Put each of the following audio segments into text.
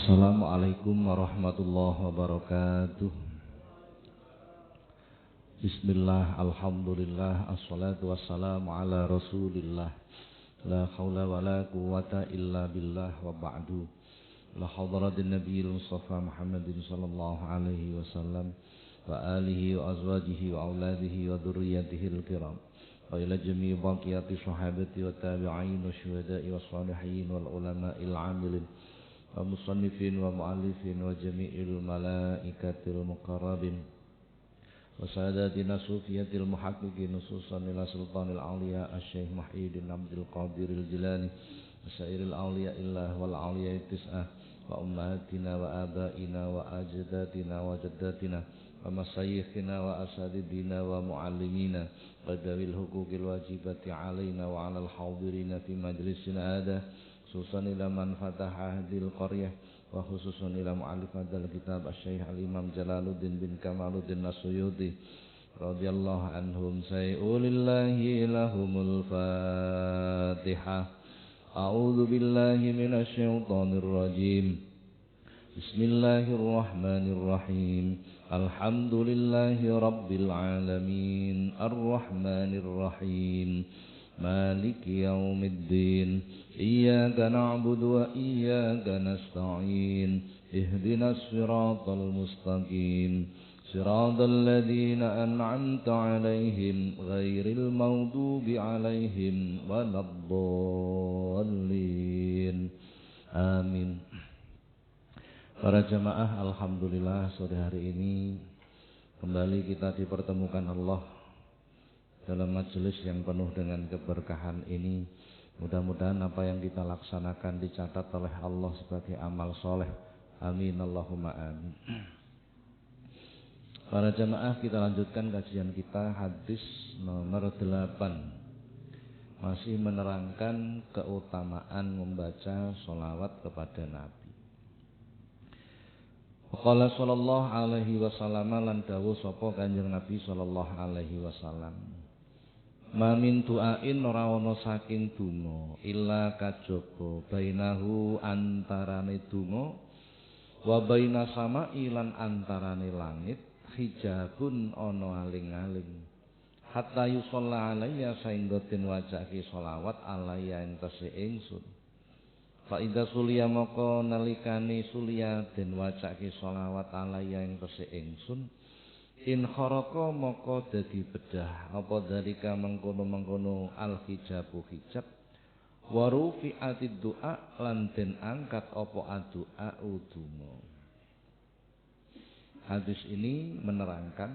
Assalamualaikum warahmatullahi wabarakatuh. Bismillah, alhamdulillah, assalatu wassalamu ala rasulillah. La hawla wa la quwwata illa billah wa ba'du. La hadratin nabiyil mustafa Muhammadin sallallahu alaihi wasallam wa alihi wa azwajihi wa auladihi wa dhurriyyatihil kiram. Wa ila jami'i baqiyati sahabati wa tabi'in wa syuhada'i wa salihin wal ulama'il 'amilin wa musannifin wa mu'allifin wa jami'il malaikatil muqarrabin wa sadatina sufiyatil muhaqqiqin khususan ila sultanil awliya asy-syaikh Muhyiddin Abdul Qadiril Jilani wa sairil awliya illah wal awliya tis'ah wa ummahatina wa abaina wa ajdatina wa jaddatina wa masayyikhina wa asadidina wa muallimina wa dawil huquqil wajibati alaina wa alal hadirina fi majlisina hadha khususan ila man fataha hadil qaryah wa khususan ila mu'allif hadzal kitab asy-syaikh al-imam Jalaluddin bin Kamaluddin As-Suyuti radhiyallahu anhum sayulillahi lahumul fatihah. A'udzu billahi minasy syaithanir rajim. Bismillahirrahmanirrahim. Alhamdulillahi rabbil alamin arrahmanir rahim maliki yaumiddin iyyaka na'budu wa iyyaka nasta'in ihdinas siratal mustaqim siratal ladzina an'amta 'alaihim ghairil maghdubi 'alaihim waladdallin. Amin. Para jamaah, alhamdulillah sore hari ini kembali kita dipertemukan Allah dalam majelis yang penuh dengan keberkahan ini. Mudah-mudahan apa yang kita laksanakan dicatat oleh Allah sebagai amal soleh. Amin Allahumma amin. Para jamaah, kita lanjutkan kajian kita hadis nomor 8. Masih menerangkan keutamaan membaca sholawat kepada Nabi. Qala sallallahu alaihi wasallam, lan dawuh sapa Kanjeng Nabi sallallahu alaihi wasallam, ma min du'ain ora ana saking donga illa kajaba bainahu antarane donga wa baina sama'i lan antarane langit hijabun ana aling-aling hatta yusalla alayya saengga den wajake selawat alayya ing tese ingsun. Fa idza suliya maka nalikane suliya den wacake selawat alayya ing tese ingsun in kharaqa maka dadi bedah apa dalika mengkono-mengkono al hijabu hijab wa rufi'atid du'a lan den angkat apa addu'a udunga. Hadis ini menerangkan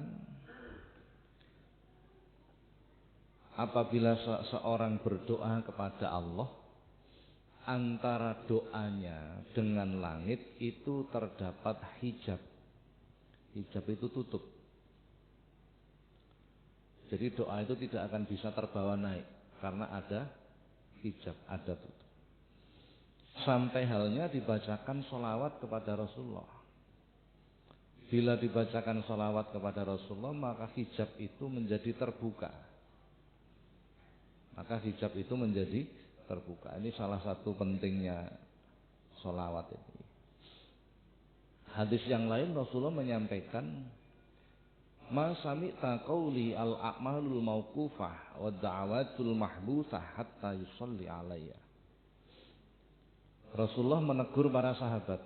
apabila seorang berdoa kepada Allah, antara doanya dengan langit itu terdapat hijab. Hijab itu tutup. Jadi doa itu tidak akan bisa terbawa naik karena ada hijab, ada tutup. Sampai halnya dibacakan sholawat kepada Rasulullah. Bila dibacakan sholawat kepada Rasulullah, maka hijab itu menjadi terbuka. Maka hijab itu menjadi terbuka. Ini salah satu pentingnya sholawat ini. Hadis yang lain Rasulullah menyampaikan, ma sami'ta qauli al-a'malul mauqufah wa da'awatul mahbusah hatta yusalli alayya. Rasulullah menegur para sahabat,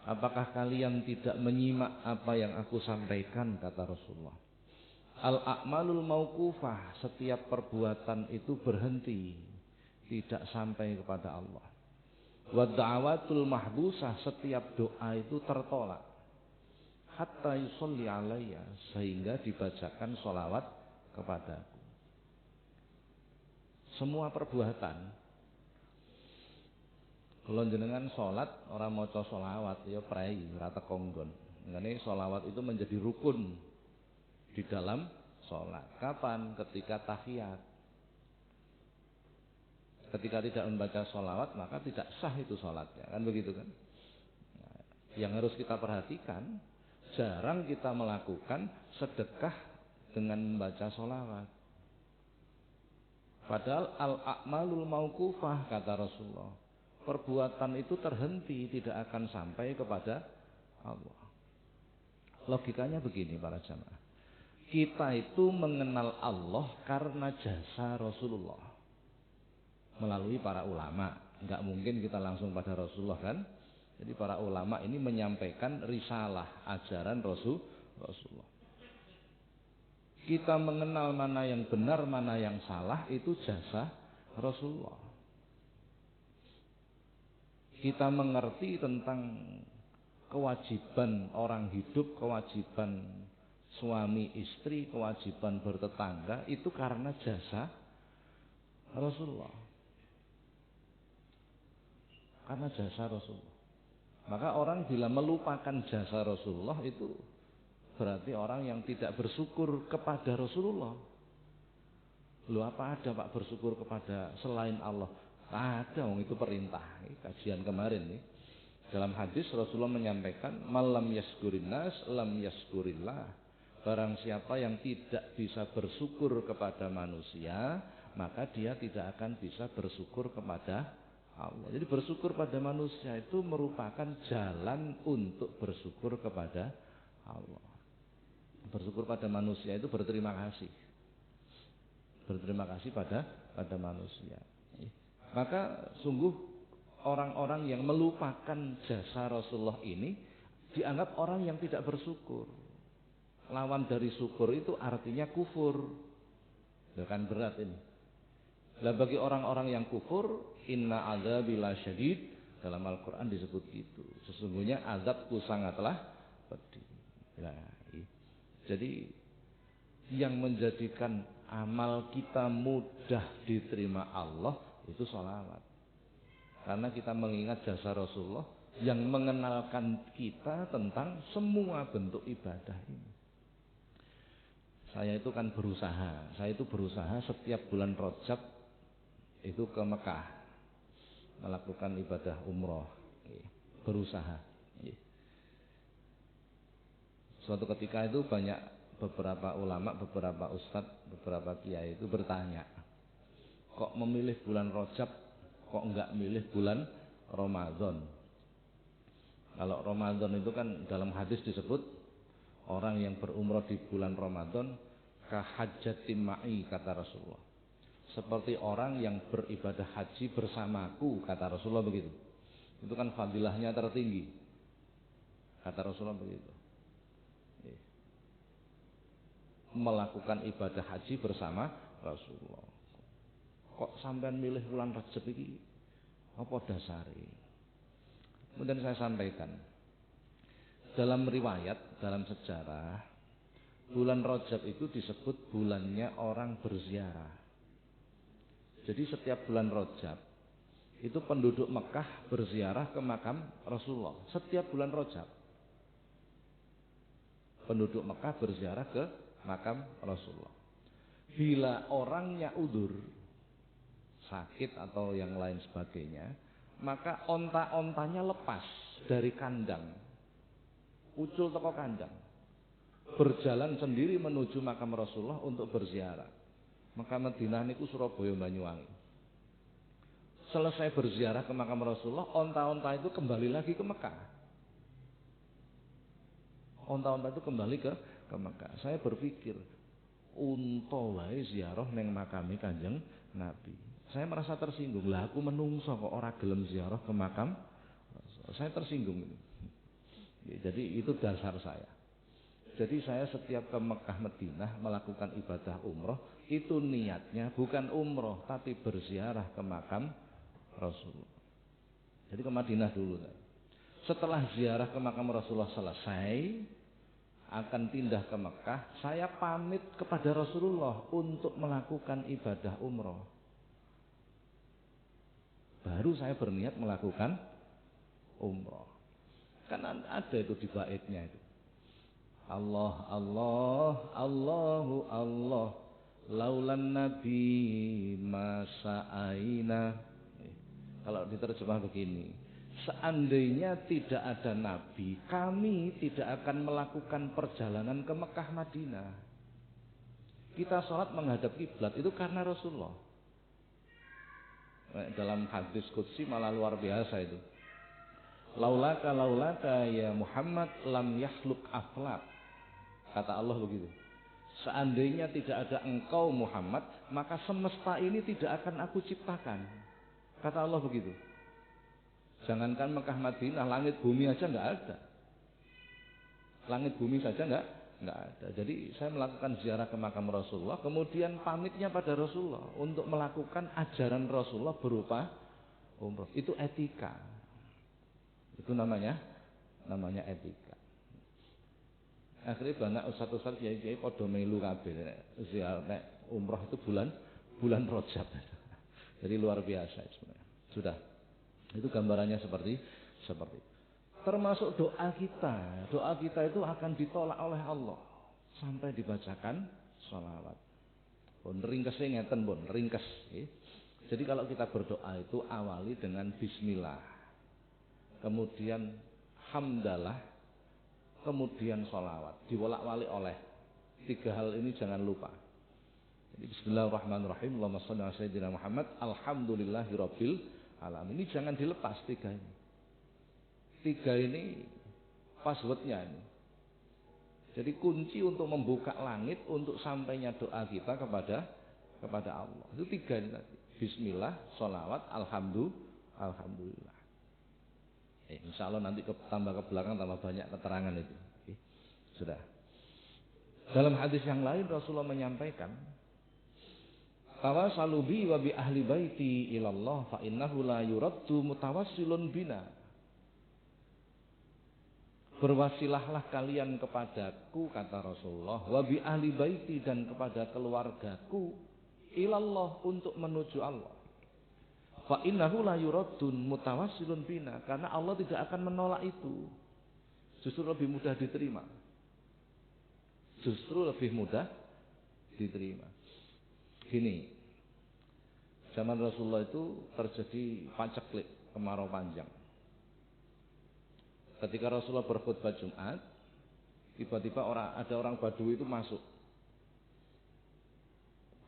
apakah kalian tidak menyimak apa yang aku sampaikan, kata Rasulullah. Al-a'malul mauqufah, setiap perbuatan itu berhenti, tidak sampai kepada Allah. Wa da'awatul mahbusah, setiap doa itu tertolak. Hatta yusolli alayya, sehingga dibacakan sholawat kepadaku. Semua perbuatan, kalau jenengan sholat orang maca sholawat ya prei rata konggon. Mengenai sholawat itu menjadi rukun di dalam sholat. Kapan? Ketika tahiyat. Ketika tidak membaca sholawat maka tidak sah itu sholatnya, kan begitu kan? Nah, yang harus kita perhatikan, jarang kita melakukan sedekah dengan membaca sholawat. Padahal al-a'malul mauqufah, kata Rasulullah, perbuatan itu terhenti, tidak akan sampai kepada Allah. Logikanya begini para jamaah. Kita itu mengenal Allah karena jasa Rasulullah melalui para ulama. Enggak mungkin kita langsung pada Rasulullah kan? Jadi para ulama ini menyampaikan risalah ajaran Rasulullah. Kita mengenal mana yang benar, mana yang salah itu jasa Rasulullah. Kita mengerti tentang kewajiban orang hidup, kewajiban suami istri, kewajiban bertetangga itu karena jasa Rasulullah. Karena jasa Rasulullah. Maka orang bila melupakan jasa Rasulullah itu berarti orang yang tidak bersyukur kepada Rasulullah. Loh, apa ada Pak bersyukur kepada selain Allah? Ada, itu perintah. Ini kajian kemarin nih. Dalam hadis Rasulullah menyampaikan, malam yaskurin nas, lam yaskurillah. Barang siapa yang tidak bisa bersyukur kepada manusia, maka dia tidak akan bisa bersyukur kepada Allah. Jadi bersyukur pada manusia itu merupakan jalan untuk bersyukur kepada Allah. Bersyukur pada manusia itu berterima kasih. Berterima kasih pada manusia. Maka sungguh orang-orang yang melupakan jasa Rasulullah ini dianggap orang yang tidak bersyukur. Lawan dari syukur itu artinya kufur. Ya kan berat ini. Lah bagi orang-orang yang kufur, inna adzabi lasyadid, dalam Al-Qur'an disebut gitu. Sesungguhnya azabku sangatlah pedih. Nah, jadi yang menjadikan amal kita mudah diterima Allah itu sholawat. Karena kita mengingat jasa Rasulullah yang mengenalkan kita tentang semua bentuk ibadah ini. Saya itu kan berusaha. Saya itu berusaha setiap bulan Rajab itu ke Mekah melakukan ibadah umroh. Berusaha. Suatu ketika itu banyak beberapa ulama, beberapa ustadz, beberapa kiai itu bertanya, kok memilih bulan Rajab, kok enggak milih bulan Ramadan? Kalau Ramadan itu kan dalam hadis disebut orang yang berumrah di bulan Ramadan kahajjatin ma'i, kata Rasulullah. Seperti orang yang beribadah haji bersamaku, kata Rasulullah begitu. Itu kan fadilahnya tertinggi, kata Rasulullah begitu. Melakukan ibadah haji bersama Rasulullah. Kok sampean milih bulan Rajab ini? Apa dasari? Kemudian saya sampaikan, dalam riwayat, dalam sejarah, bulan Rajab itu disebut bulannya orang berziarah. Jadi setiap bulan Rajab itu penduduk Mekah berziarah ke makam Rasulullah. Setiap bulan Rajab penduduk Mekah berziarah ke makam Rasulullah. Bila orangnya udur, sakit atau yang lain sebagainya, maka onta-ontanya lepas dari kandang, ucul teko kandang, berjalan sendiri menuju makam Rasulullah untuk berziarah. Makam Madinah niku Surabaya Banyuwangi. Selesai berziarah ke makam Rasulullah, onta-onta itu kembali lagi ke Mekah. Onta-onta itu kembali ke Mekah. Saya berpikir, unta wae ziarah neng makame Kanjeng Nabi. Saya merasa tersinggung. Lah aku menungso kok ora gelem ziarah ke makam. Saya tersinggung ini. Jadi itu dasar saya. Jadi saya setiap ke Mekah Madinah melakukan ibadah umroh, itu niatnya bukan umroh tapi berziarah ke makam Rasulullah. Jadi ke Madinah dulu. Setelah ziarah ke makam Rasulullah selesai, akan pindah ke Mekah, saya pamit kepada Rasulullah untuk melakukan ibadah umroh. Baru saya berniat melakukan umroh. Kan ada itu di baitnya itu. Allah, Allah, Allahu Allah, laulan nabi masa aina. Kalau diterjemah begini, seandainya tidak ada Nabi, kami tidak akan melakukan perjalanan ke Mekah Madinah. Kita sholat menghadap kiblat itu karena Rasulullah. Dalam hadis qudsi malah luar biasa itu. Laulaka ya Muhammad lam yakhluk aflak. Kata Allah begitu. Seandainya tidak ada engkau Muhammad, maka semesta ini tidak akan aku ciptakan. Kata Allah begitu. Jangankan Mekah Madinah, langit bumi aja nggak ada. Langit bumi saja nggak ada. Jadi saya melakukan ziarah ke makam Rasulullah, kemudian pamitnya pada Rasulullah untuk melakukan ajaran Rasulullah berupa umroh. Itu etika. Itu namanya etika. Akhirnya banyak ustaz-ustaz kiai-kiai padha melu kabeh ziarah umroh itu bulan Rajab. Jadi luar biasa sebenarnya. Sudah. Itu gambarannya seperti termasuk doa kita. Doa kita itu akan ditolak oleh Allah sampai dibacakan sholawat. Pun ringkes ngeten pun, ringkes. Jadi kalau kita berdoa itu awali dengan bismillah. Kemudian hamdalah, kemudian sholawat. Diwolak-walik oleh 3 hal ini jangan lupa. Jadi bismillahirrahmanirrahim. Allahumma shalli ala sayyidina Muhammad. Alhamdulillahirabbil alamin. Ini jangan dilepas 3 ini. 3 ini passwordnya ini. Jadi kunci untuk membuka langit untuk sampainya doa kita kepada Allah. Itu 3 ini tadi. Bismillah, sholawat, alhamdulillah. Insya Allah nanti tambah ke belakang tambah banyak keterangan itu. Sudah. Dalam hadis yang lain Rasulullah menyampaikan, tawassalu bi wa bi ahli baiti ilallah fa innahu la yuraddu mutawassilun bina. Berwasilahlah kalian kepadaku, kata Rasulullah, wa bi ahli baiti, dan kepada keluargaku, ilallah, untuk menuju Allah. Fa innahu la yuraddu mutawassilun bina, karena Allah tidak akan menolak itu. Justru lebih mudah diterima. Gini, zaman Rasulullah itu terjadi paceklik, kemarau panjang. Ketika Rasulullah berkhutbah Jumat, tiba-tiba ada orang Badui itu masuk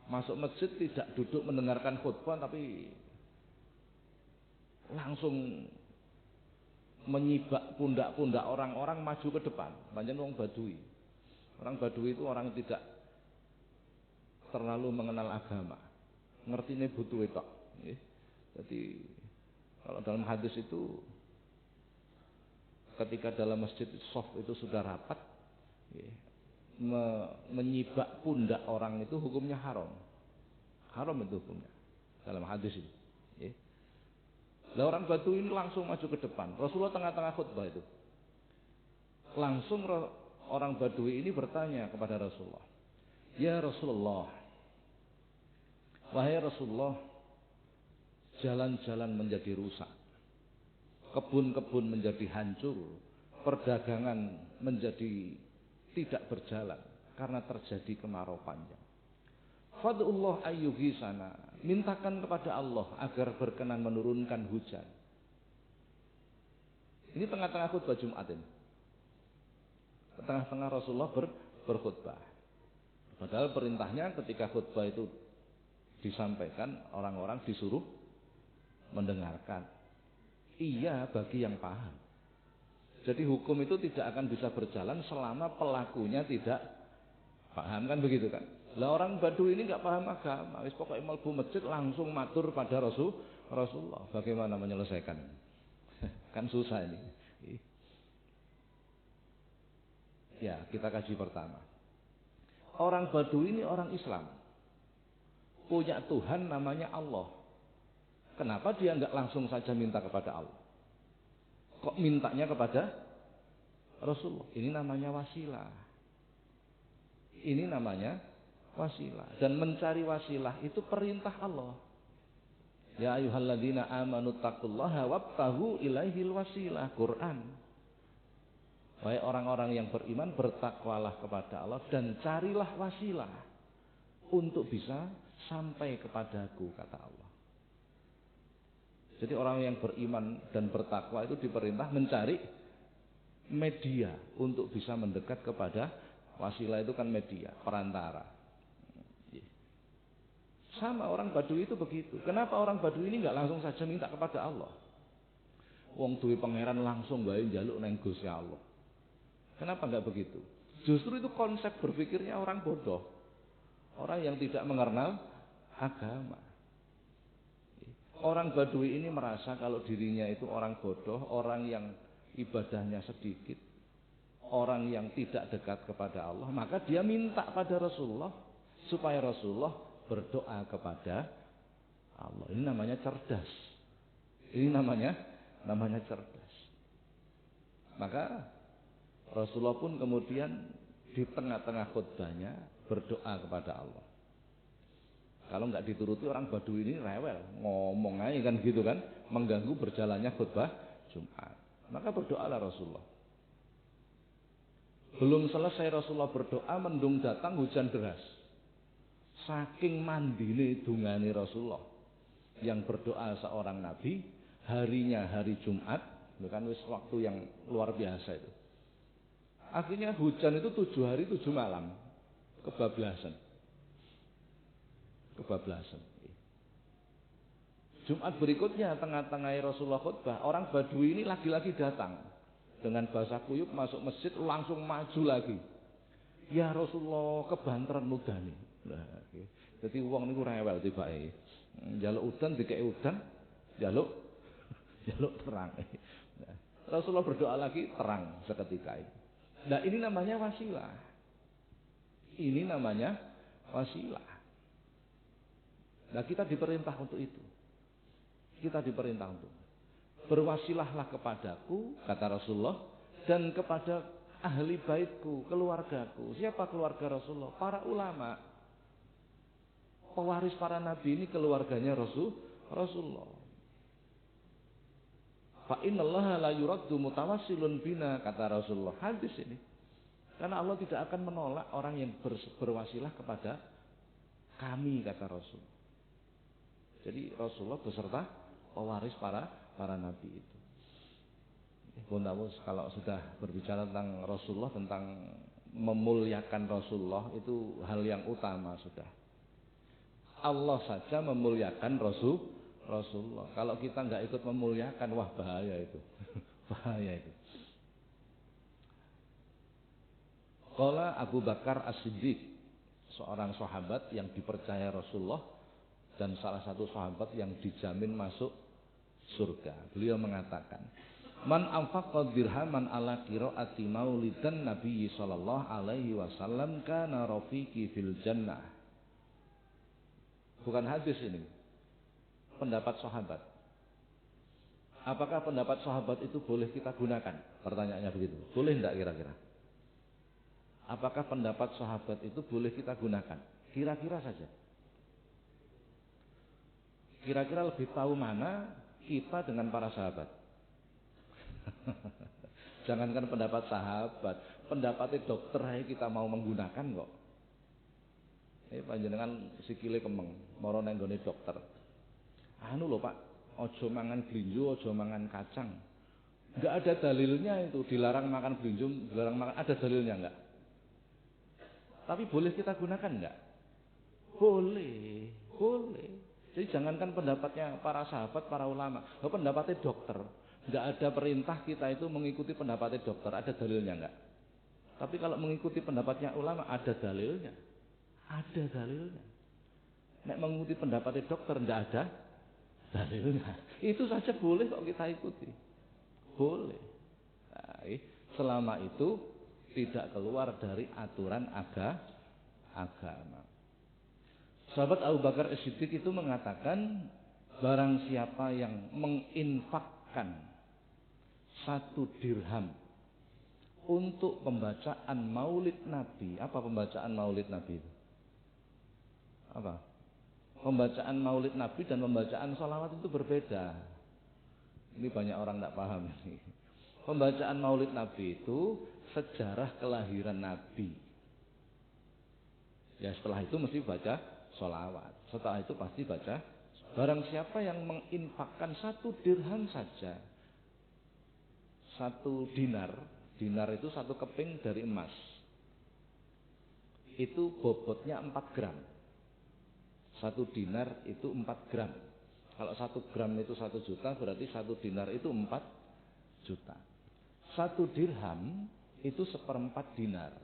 masjid, tidak duduk mendengarkan khutbah, tapi langsung menyibak pundak-pundak orang-orang maju ke depan. Panjang orang Badui. Orang Badui itu orang yang tidak terlalu mengenal agama. Ngertine butuh itu. Jadi kalau dalam hadis itu, ketika dalam masjid soft itu sudah rapat, menyibak pundak orang itu hukumnya haram. Haram itu hukumnya dalam hadis ini. Lah orang Batu ini langsung maju ke depan. Rasulullah tengah-tengah khutbah itu. Langsung orang Badui ini bertanya kepada Rasulullah, "Ya Rasulullah, wahai Rasulullah, jalan-jalan menjadi rusak, kebun-kebun menjadi hancur, perdagangan menjadi tidak berjalan karena terjadi kemarau panjang. Fad'ullah ayyuhisana, mintakan kepada Allah agar berkenan menurunkan hujan." Ini tengah-tengah khutbah Jumat ini. Tengah-tengah Rasulullah berkhutbah. Padahal perintahnya ketika khutbah itu disampaikan, orang-orang disuruh mendengarkan. Iya bagi yang paham. Jadi hukum itu tidak akan bisa berjalan selama pelakunya tidak paham, kan begitu kan? Lah orang Badui ini nggak paham agama, wis pokoknya mlebu masjid langsung matur pada Rasulullah. Bagaimana menyelesaikan? Kan susah ini. Ya, kita kaji pertama. Orang Badui ini orang Islam, punya Tuhan namanya Allah. Kenapa dia nggak langsung saja minta kepada Allah? Kok mintanya kepada Rasulullah? Ini namanya wasilah. Ini namanya wasilah. Dan mencari wasilah itu perintah Allah. Ya ayyuhalladzina amanu taqullaha wabtaghu ilaihil wasilah. Quran. Wahai orang-orang yang beriman, bertakwalah kepada Allah dan carilah wasilah untuk bisa sampai kepadaku, kata Allah. Jadi orang yang beriman dan bertakwa itu diperintah mencari media untuk bisa mendekat kepada wasilah. Itu kan media, perantara. Sama orang Badui itu begitu. Kenapa orang Badui ini nggak langsung saja minta kepada Allah? Wong duwe pangeran langsung wae njaluk nang Gusti Allah. Kenapa nggak begitu? Justru itu konsep berpikirnya orang bodoh. Orang yang tidak mengenal agama. Orang Badui ini merasa kalau dirinya itu orang bodoh, orang yang ibadahnya sedikit, orang yang tidak dekat kepada Allah, maka dia minta pada Rasulullah supaya Rasulullah berdoa kepada Allah. Ini namanya cerdas. Ini namanya cerdas. Maka Rasulullah pun kemudian di tengah-tengah khutbahnya berdoa kepada Allah. Kalau nggak dituruti orang Badui ini rewel, ngomong aja kan gitu kan, mengganggu berjalannya khutbah Jumat. Maka berdoalah Rasulullah. Belum selesai Rasulullah berdoa, mendung datang hujan deras. Saking mandine dungane Rasulullah. Yang berdoa seorang nabi, harinya hari Jumat, itu kan wis waktu yang luar biasa itu. Akhirnya hujan itu 7 hari 7 malam, kebablasan. Jumat berikutnya tengah-tengah Rasulullah khutbah, orang Badui ini lagi-lagi datang dengan bahasa kuyup masuk masjid langsung maju lagi. Ya Rasulullah kebanteran mudane. Nah, jadi wong niku rewel tibake. Njaluk udan dikeki udan, njaluk terang. Nah, Rasulullah berdoa lagi terang seketika itu. Nah, ini namanya wasilah. Nah, kita diperintah untuk itu. Kita diperintah untuk berwasilahlah kepadaku, kata Rasulullah, dan kepada ahli baitku, keluargaku. Siapa keluarga Rasulullah? Para ulama. Pewaris para nabi ini keluarganya Rasulullah. Fa innallaha la yuraddu mutawassilun bina, kata Rasulullah. Hadis ini. Karena Allah tidak akan menolak orang yang berwasilah kepada kami, kata Rasul. Jadi Rasulullah beserta pewaris para nabi itu. Pun kalau sudah berbicara tentang Rasulullah, tentang memuliakan Rasulullah, itu hal yang utama sudah. Allah saja memuliakan Rasulullah. Kalau kita nggak ikut memuliakan, wah bahaya itu. Bahaya itu. Qala Abu Bakar As-Siddiq, seorang sahabat yang dipercaya Rasulullah dan salah satu sahabat yang dijamin masuk surga. Beliau mengatakan, "Man anfaqa dirhaman ala qiraati maulidan Nabi sallallahu alaihi wasallam kana rafiqi fil jannah." Bukan hadis ini. Pendapat sahabat. Apakah pendapat sahabat itu boleh kita gunakan? Pertanyaannya begitu. Boleh enggak kira-kira? Apakah pendapat sahabat itu boleh kita gunakan? Kira-kira saja. Kira-kira lebih tahu mana kita dengan para sahabat? Jangankan pendapat sahabat, pendapatnya dokter aja kita mau menggunakan kok. Ini panjenengan sikile kemeng, moro nang nggone dokter. Anu lho Pak, ojo mangan blinjo, ojo mangan kacang. Enggak ada dalilnya itu, dilarang makan blinjo, dilarang makan, ada dalilnya enggak? Tapi boleh kita gunakan enggak? Boleh. Jadi jangankan pendapatnya para sahabat, para ulama, pendapatnya dokter. Enggak ada perintah kita itu mengikuti pendapatnya dokter, ada dalilnya enggak? Tapi kalau mengikuti pendapatnya ulama, ada dalilnya. Ada dalilnya. Nek mengikuti pendapatnya dokter enggak ada dalilnya. Itu saja boleh kok kita ikuti. Boleh. Nah, selama itu tidak keluar dari aturan agama. Sahabat Abu Bakar As-Siddiq itu mengatakan, barang siapa yang menginfakkan 1 dirham untuk pembacaan maulid Nabi. Apa pembacaan maulid Nabi itu? Apa? Pembacaan maulid Nabi dan pembacaan sholawat itu berbeda. Ini banyak orang tidak paham. Pembacaan maulid Nabi itu sejarah kelahiran Nabi. Ya setelah itu mesti baca sholawat. Setelah itu pasti baca. Barang siapa yang menginfakkan 1 dirham saja, 1 dinar. Dinar itu 1 keping dari emas. Itu bobotnya 4 gram. 1 dinar itu 4 gram. Kalau 1 gram itu 1 juta, berarti 1 dinar itu 4 juta. 1 dirham itu 1/4 dinar.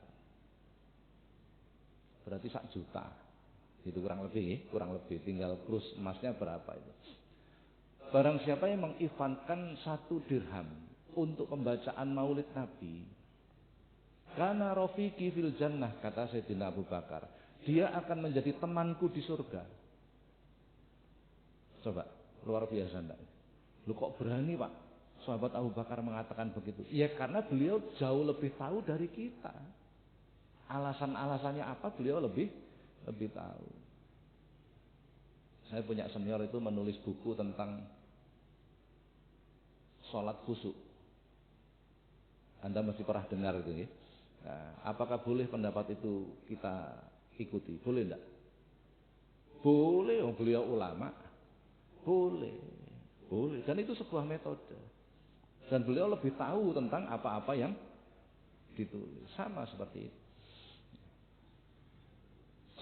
Berarti 1 juta. Itu kurang lebih. Tinggal plus emasnya berapa itu. Barang siapa yang menginfakkan 1 dirham untuk pembacaan maulid Nabi, kana rafiqi fil jannah, kata Sayyidina Abu Bakar, dia akan menjadi temanku di surga. Coba, luar biasa enggak? Lu kok berani Pak sahabat Abu Bakar mengatakan begitu? Ya karena beliau jauh lebih tahu dari kita. Alasan-alasannya apa beliau lebih tahu. Saya punya senior itu menulis buku tentang sholat khusyuk. Anda mesti pernah dengar itu ya. Nah, apakah boleh pendapat itu kita ikuti? Boleh enggak? Boleh, beliau ulama. Boleh. Dan itu sebuah metode. Dan beliau lebih tahu tentang apa-apa yang ditulis. Sama seperti itu.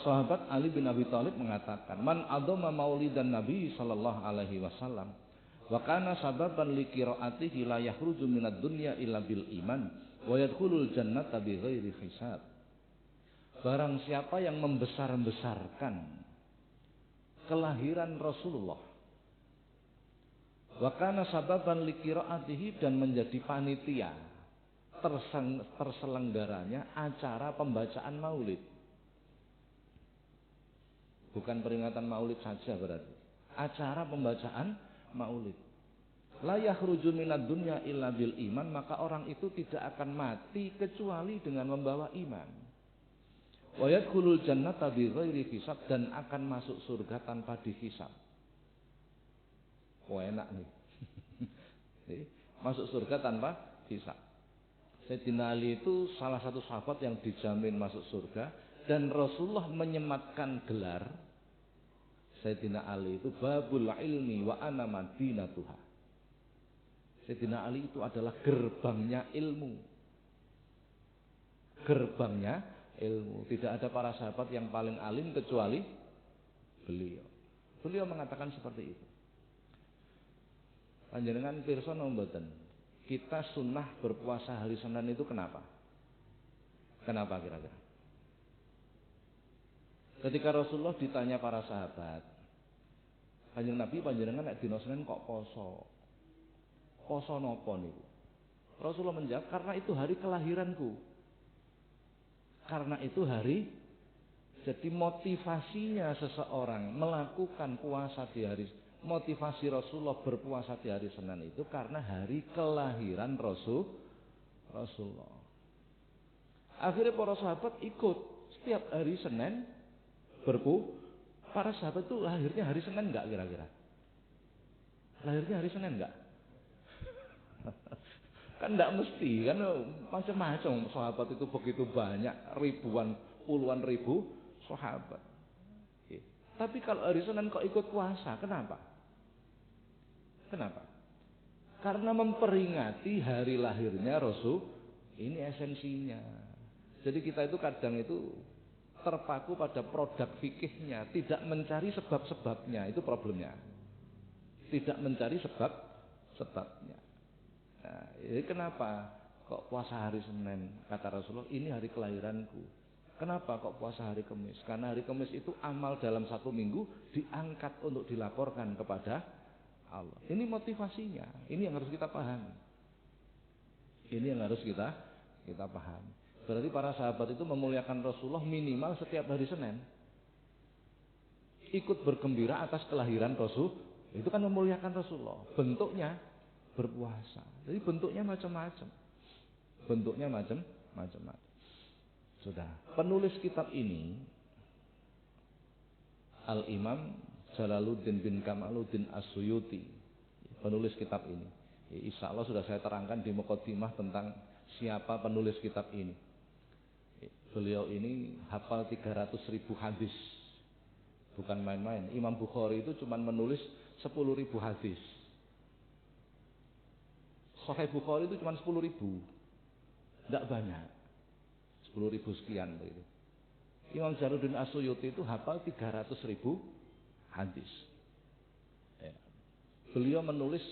Sahabat Ali bin Abi Thalib mengatakan, "Man adoma maulidan Nabi sallallahu alaihi wasallam wa kana sababan li qiraatihi la yakhruju minad dunya illa bil iman wa yadkhulul jannata bighairi hisab." Barang siapa yang membesar-besarkan kelahiran Rasulullah, wa kana sababan li qiraatihi, dan menjadi panitia terselenggaranya acara pembacaan maulid. Bukan peringatan maulid saja berarti. Acara pembacaan maulid. La yakhruju minad dunya illa bil iman, maka orang itu tidak akan mati kecuali dengan membawa iman. Wa yadkhulul jannata bighairi hisab, dan akan masuk surga tanpa dihisab. Wah enak nih. Masuk surga tanpa hisab. Sayyidina Ali itu salah satu sahabat yang dijamin masuk surga, dan Rasulullah menyematkan gelar Sayyidina Ali itu babul ilmi wa ana madinatuha. Sayyidina Ali itu adalah gerbangnya ilmu. Gerbangnya ilmu. Tidak ada para sahabat yang paling alim kecuali beliau. Beliau mengatakan seperti itu. Panjenengan pirsa napa mboten? Kita sunnah berpuasa hari Senin itu kenapa? Kenapa kira-kira? Ketika Rasulullah ditanya para sahabat, Kanjeng Nabi panjenengan nek dina Senin kok poso? Poso napa niku? Rasulullah menjawab, karena itu hari kelahiranku. Karena itu hari, jadi motivasinya seseorang melakukan puasa di hari, motivasi Rasulullah berpuasa di hari Senin itu karena hari kelahiran Rasulullah. Akhirnya para sahabat ikut setiap hari Senin Para sahabat itu lahirnya hari Senin enggak kira-kira? Lahirnya hari Senin enggak? Kan enggak mesti, kan macam-macam sahabat itu begitu banyak, ribuan, puluhan ribu sahabat. Tapi kalau hari Senin kok ikut puasa, kenapa? Kenapa? Karena memperingati hari lahirnya Rasul, ini esensinya. Jadi kita itu kadang itu terpaku pada produk fikihnya, tidak mencari sebab-sebabnya, itu problemnya. Tidak mencari sebab-sebabnya. Nah, jadi kenapa kok puasa hari Senin? Kata Rasulullah, ini hari kelahiranku. Kenapa kok puasa hari Kamis? Karena hari Kamis itu amal dalam 1 minggu diangkat untuk dilaporkan kepada Allah. Ini motivasinya. Ini yang harus kita pahami. Ini yang harus kita pahami. Berarti para sahabat itu memuliakan Rasulullah minimal setiap hari Senin. Ikut bergembira atas kelahiran Rasul, itu kan memuliakan Rasulullah. Bentuknya berpuasa. Jadi bentuknya macam-macam. Bentuknya macam-macam. Sudah. Penulis kitab ini Al-Imam Jalaluddin bin Kamaluddin As-Suyuti. Penulis kitab ini. Insya Allah sudah saya terangkan di Muqaddimah tentang siapa penulis kitab ini. Beliau ini hafal 300.000 hadis. Bukan main-main. Imam Bukhari itu cuma menulis 10.000 hadis. Sahih Bukhari itu cuma 10.000. Tidak banyak. 10.000 sekian begitu. Imam Jalaluddin As-Suyuti itu hafal 300.000 hadis. Ya. Beliau menulis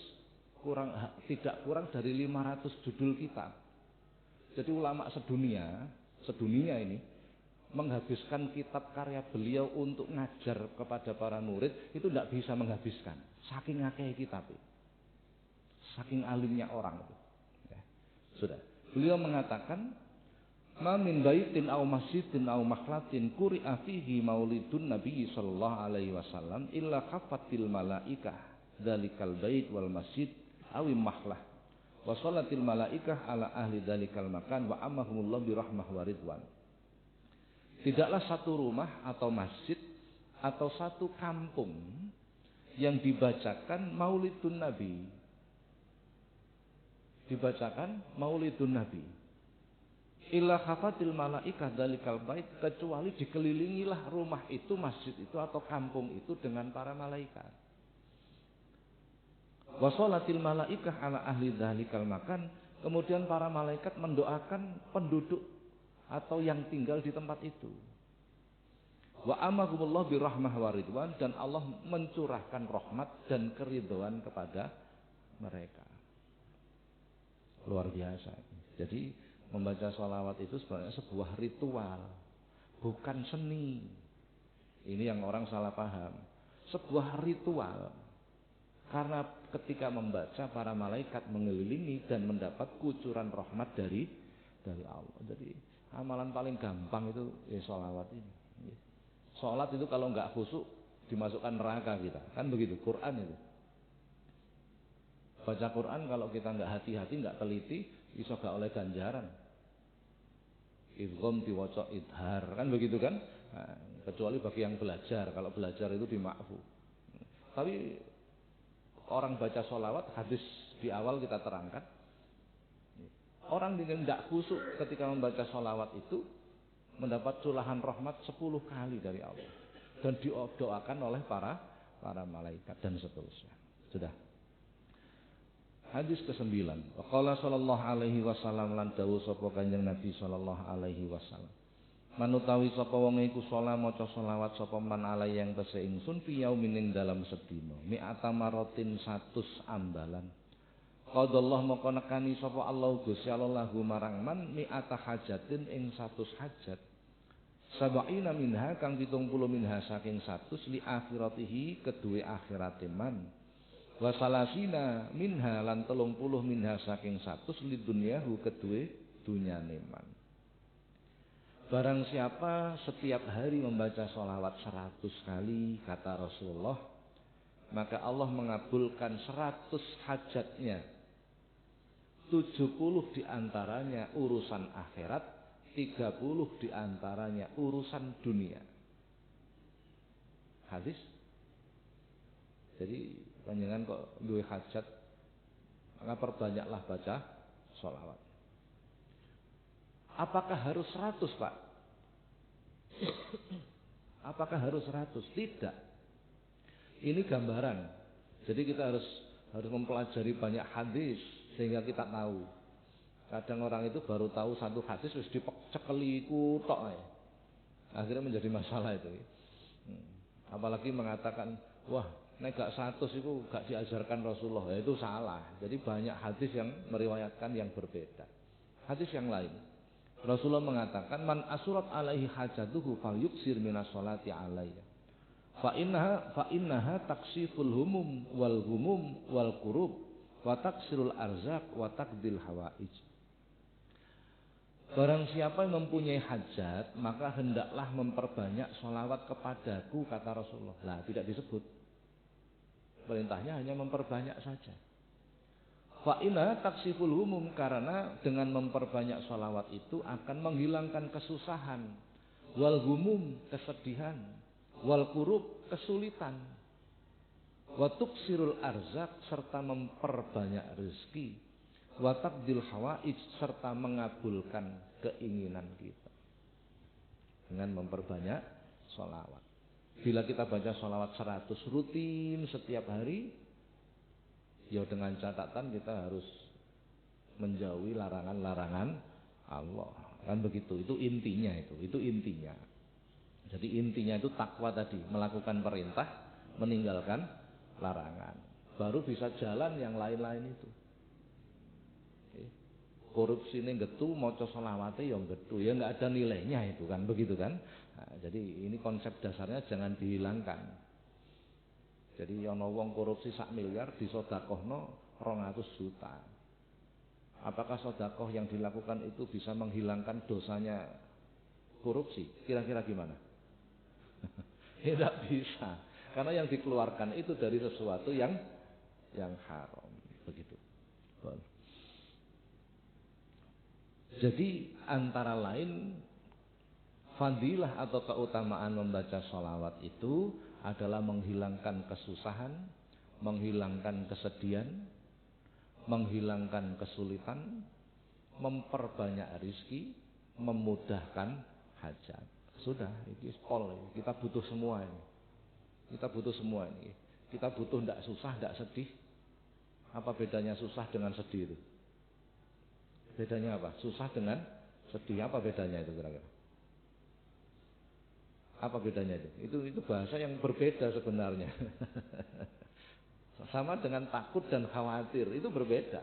tidak kurang dari 500 judul kitab. Jadi ulama sedunia ini menghabiskan kitab karya beliau untuk ngajar kepada para murid itu tidak bisa menghabiskan. Saking akeh kitab itu. Saking alimnya orang itu. Ya. Sudah. Beliau mengatakan, "Ma min baitin aw masjidin aw makhlatin quri'a fihi maulidun Nabi sallallahu alaihi wasallam illa khafatil malaikah dzalikal bait wal masjid aw mahlah wa shalatil malaikah ala ahli dzalikal makan wa amahumullah bi rahmah wa ridwan." Tidaklah satu rumah atau masjid atau satu kampung yang dibacakan maulidun Nabi. Dibacakan maulidun Nabi. Illa khafatil malaikah dalikal bait, kecuali dikelilingilah rumah itu, masjid itu atau kampung itu dengan para malaikat. Wa sholatil malaikah ala ahli dalikal makan, kemudian para malaikat mendoakan penduduk atau yang tinggal di tempat itu. Wa amahumullah birahmah wa ridwan, dan Allah mencurahkan rahmat dan keridhaan kepada mereka. Luar biasa. Jadi membaca sholawat itu sebenarnya sebuah ritual, bukan seni. Ini yang orang salah paham. Sebuah ritual. Karena ketika membaca para malaikat mengelilingi dan mendapat kucuran rahmat dari Allah. Jadi amalan paling gampang itu sholawat ini. Sholat itu kalau nggak khusyuk dimasukkan neraka kita, kan begitu. Quran itu. Baca Quran kalau kita nggak hati-hati, nggak teliti, iso gak oleh ganjaran. Idgham diwaca idhar, kan begitu kan? Nah, kecuali bagi yang belajar, kalau belajar itu dima'fu. Tapi orang baca sholawat, hadis di awal kita terangkan, orang yang tidak khusyuk ketika membaca sholawat itu mendapat curahan rahmat 10 kali dari Allah dan didoakan oleh para malaikat dan seterusnya. Sudah. Hadis ke-9. Waqala sallallahu alaihi wasallam, lan dawuh sapa Kanjeng Nabi sallallahu alaihi wasallam. Manutawi sapa wong iku salat maca selawat sapa man alai yang tese ingsun fi yaumin ing dalam sedina mi'ata maratin 100 ambalan. Qadallah maka nekani sapa Allah Gusti Allah lahu marang man mi'ata hajatin ing 100 hajat. Sab'ina minha kang 70 minha saking 100 li akhiratihi kedue akhirate man. Wa salasina minha lan 30 minha saking 100 li dunyahu kedue dunyane man. Barang siapa setiap hari membaca sholawat 100 kali, kata Rasulullah, maka Allah mengabulkan 100 hajatnya. 70 diantaranya urusan akhirat, 30 diantaranya urusan dunia. Hadis. Jadi panjenengan kok duwe hajat, maka perbanyaklah baca sholawat. Apakah harus 100, Pak? Apakah harus 100? Tidak. Ini gambaran. Jadi kita harus mempelajari banyak hadis sehingga kita tahu. Kadang orang itu baru tahu satu hadis terus dicekeli ku tok. Akhirnya menjadi masalah itu. Apalagi mengatakan, wah, nek gak 100 itu gak diajarkan Rasulullah. Ya, itu salah. Jadi banyak hadis yang meriwayatkan yang berbeda. Hadis yang lain, Rasulullah mengatakan, man asurat alaihi hajatuhu falyuksir minas sholati alaiya. Fa innaha taksiful humum wal kurub wa taksirul arzak wa takdil hawaij. Barang siapa yang mempunyai hajat, maka hendaklah memperbanyak sholawat kepadaku, kata Rasulullah. Lah, tidak disebut. Perintahnya hanya memperbanyak saja. Fa'inah taksiful humum, karena dengan memperbanyak sholawat itu akan menghilangkan kesusahan, wal humum kesedihan, wal kurub kesulitan, wa tuksirul arzak serta memperbanyak rezeki, wa taqdil hawaij serta mengabulkan keinginan kita dengan memperbanyak sholawat. Bila kita baca sholawat 100 rutin setiap hari, ya dengan catatan kita harus menjauhi larangan-larangan Allah. Kan begitu, itu intinya itu intinya. Jadi intinya itu takwa tadi, melakukan perintah, meninggalkan larangan. Baru bisa jalan yang lain-lain itu. Korupsi ini getu, maca selawate ya getu, ya nggak ada nilainya itu kan, begitu kan? Nah, jadi ini konsep dasarnya jangan dihilangkan. Jadi ana wong korupsi 1 miliar disedekahno 200 juta. Apakah sedekah yang dilakukan itu bisa menghilangkan dosanya korupsi? Kira-kira gimana? Tidak bisa. Karena yang dikeluarkan itu dari sesuatu yang haram, begitu. Jadi antara lain fadilah atau keutamaan membaca sholawat itu adalah menghilangkan kesusahan, menghilangkan kesedihan, menghilangkan kesulitan, memperbanyak rezeki, memudahkan hajat. Sudah, ini pol. Kita butuh semua ini. Kita butuh semua ini. Kita butuh tidak susah, tidak sedih. Apa bedanya susah dengan sedih itu? Bedanya apa? Susah dengan sedih, apa bedanya itu kira-kira? Apa bedanya itu? Itu bahasa yang berbeda sebenarnya. Sama dengan takut dan khawatir, itu berbeda.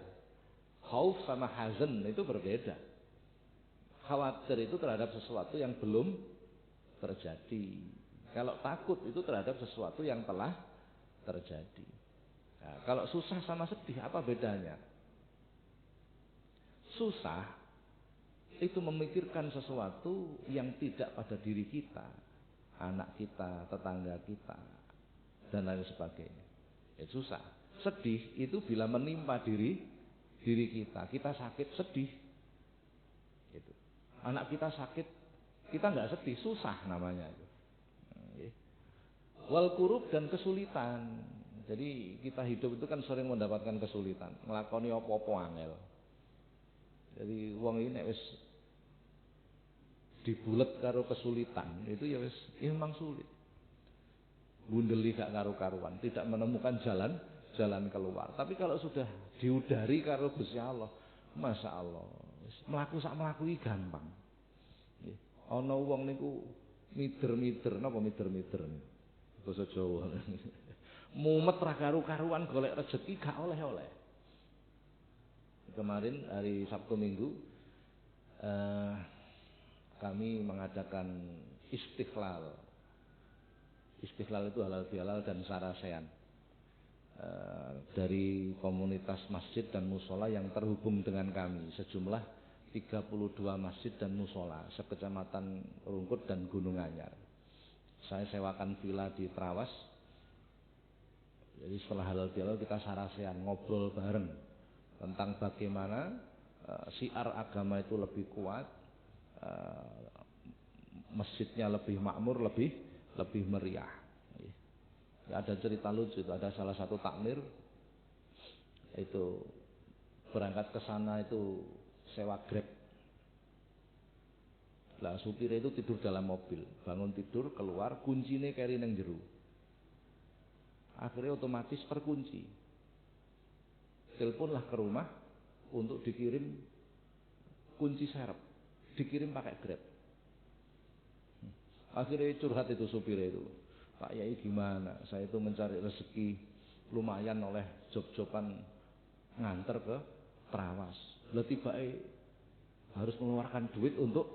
Khauf sama hazan itu berbeda. Khawatir itu terhadap sesuatu yang belum terjadi. Kalau takut itu terhadap sesuatu yang telah terjadi. Nah, kalau susah sama sedih, apa bedanya? Susah itu memikirkan sesuatu yang tidak pada diri kita, anak kita, tetangga kita, dan lain sebagainya. Itu susah. Sedih itu bila menimpa diri kita. Kita sakit, sedih. Gitu. Anak kita sakit, kita nggak sedih, susah namanya itu. Wal kurub dan kesulitan. Jadi kita hidup itu kan sering mendapatkan kesulitan, nglakoni apa-apa angel. Jadi wong ini wis dibulet karo kesulitan, itu ya wis memang sulit. Bundeli gak karu-karuan, tidak menemukan jalan keluar. Tapi kalau sudah diudari karo Gusti Allah, Masya Allah, mlaku sak mlaku iki gampang. Nggih. Ana wong niku mider-mider, napa mider-mider niku? Basa Jawa. Mumet ra karu-karuan golek rezeki gak oleh-oleh. Kemarin hari Sabtu Minggu kami mengadakan istiqlal. Istiqlal itu halal bihalal dan sarasean dari komunitas masjid dan musola yang terhubung dengan kami, sejumlah 32 masjid dan musola sekecamatan Rungkut dan Gunung Anyar. Saya sewakan villa di Trawas. Jadi setelah halal bihalal kita sarasean, ngobrol bareng tentang bagaimana syiar agama itu lebih kuat, masjidnya lebih makmur, lebih meriah. Ya, ada cerita lucu, ada salah satu takmir itu berangkat ke sana itu sewa Grab. Lah supir itu tidur dalam mobil, bangun tidur keluar, kuncinya keri nang jero. Akhirnya otomatis terkunci. Teleponlah ke rumah untuk dikirim kunci serep, dikirim pakai Grab. Akhirnya curhat itu supir itu, Pak Yai gimana? Saya itu mencari rezeki lumayan oleh job-joban nganter ke Trawas. Lah tibake harus mengeluarkan duit untuk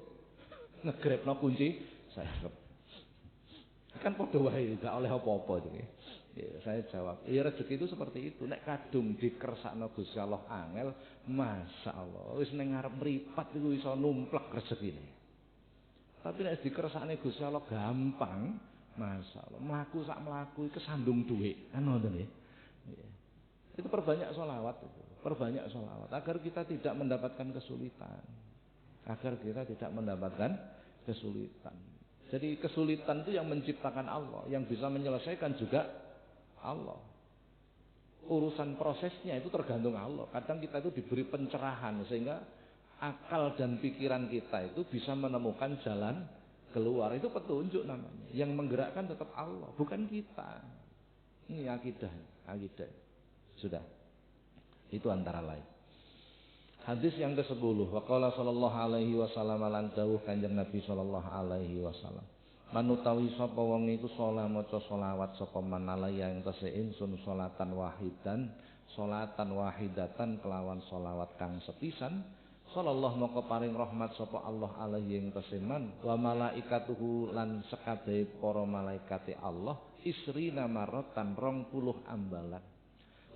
nge-grabno kunci serep. Kan padha wae gak oleh apa-apa iki. Ya, saya jawab, ya rezeki itu seperti itu. Nek kadung dikersakno Gusti Allah angel, Masya Allah, wis ning ngarep mripat iku iso numplek rezekine. Tapi nek dikersakne Gusti Allah gampang, Masya Allah, mlaku sak mlaku kesandung dhuwit. Kan ngoten nggih. Itu perbanyak sholawat itu. Perbanyak sholawat agar kita tidak mendapatkan kesulitan. Agar kita tidak mendapatkan kesulitan. Jadi kesulitan itu yang menciptakan Allah, yang bisa menyelesaikan juga Allah. Urusan prosesnya itu tergantung Allah. Kadang kita itu diberi pencerahan sehingga akal dan pikiran kita itu bisa menemukan jalan keluar. Itu petunjuk namanya. Yang menggerakkan tetap Allah, bukan kita. Ini akidah. Sudah. Itu antara lain. Hadis yang ke-10. Waqala sallallahu alaihi wasallam lan dawuh Kanjeng Nabi sallallahu alaihi wasallam. manutawi sapa wong iku sholat maca sholawat sapa man alaya ing tese ingsun sholatan wahidatan kelawan sholawat kang sepisan sallallahu maka paring rahmat sapa Allah alaihi ing tese man wa malaikatuhu lan sekabehe para malaikate Allah isrina maratan 20 ambalan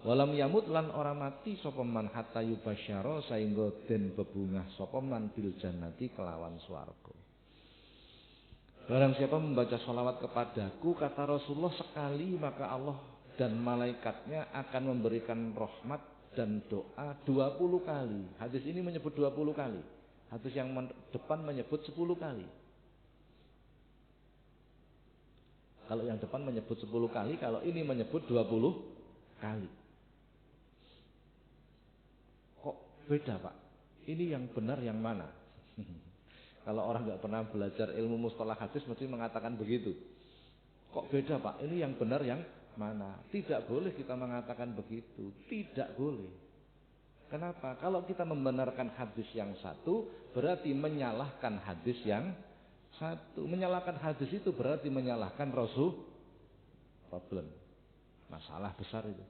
walam yamut lan ora mati sapa man hatta yubasyara saengga den bebungah sapa man bil jannati kelawan swarga. Barang siapa membaca sholawat kepadaku, kata Rasulullah, sekali maka Allah dan malaikatnya akan memberikan rahmat dan doa 20 kali. Hadis ini menyebut 20 kali. Hadis yang depan menyebut 10 kali. Kalau yang depan menyebut 10 kali, kalau ini menyebut 20 kali. Kok beda, Pak? Ini yang benar yang mana? Kalau orang nggak pernah belajar ilmu mustalah hadis mesti mengatakan begitu. Kok beda, Pak? Ini yang benar yang mana? Tidak boleh kita mengatakan begitu. Tidak boleh. Kenapa? Kalau kita membenarkan hadis yang satu, berarti menyalahkan hadis yang satu. Menyalahkan hadis itu berarti menyalahkan Rasul. Problem. Masalah besar itu.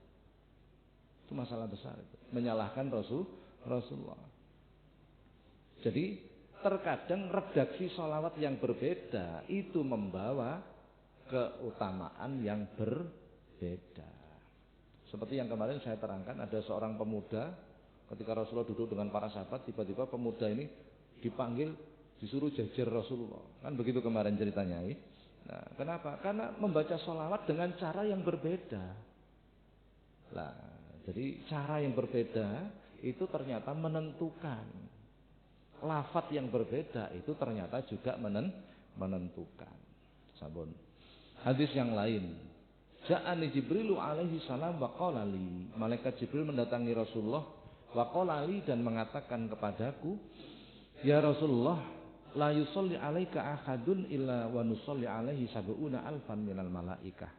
Itu masalah besar itu. Menyalahkan Rasulullah. Jadi terkadang redaksi sholawat yang berbeda itu membawa keutamaan yang berbeda. Seperti yang kemarin saya terangkan, ada seorang pemuda ketika Rasulullah duduk dengan para sahabat, tiba-tiba pemuda ini dipanggil, disuruh jajar Rasulullah. Kan begitu kemarin ceritanya. Nah, kenapa? Karena membaca sholawat dengan cara yang berbeda. Nah, jadi cara yang berbeda itu ternyata menentukan. Lafaz yang berbeda itu ternyata juga menentukan. Sabun. Hadis yang lain. Ja'ani Jibrilu alaihi salam wa qala li. Malaikat Jibril mendatangi Rasulullah wa qala li dan mengatakan kepadaku, ya Rasulullah, la yusolli alaika ahadun illa wa nusolli alaihi sab'una alfan minal malaikah.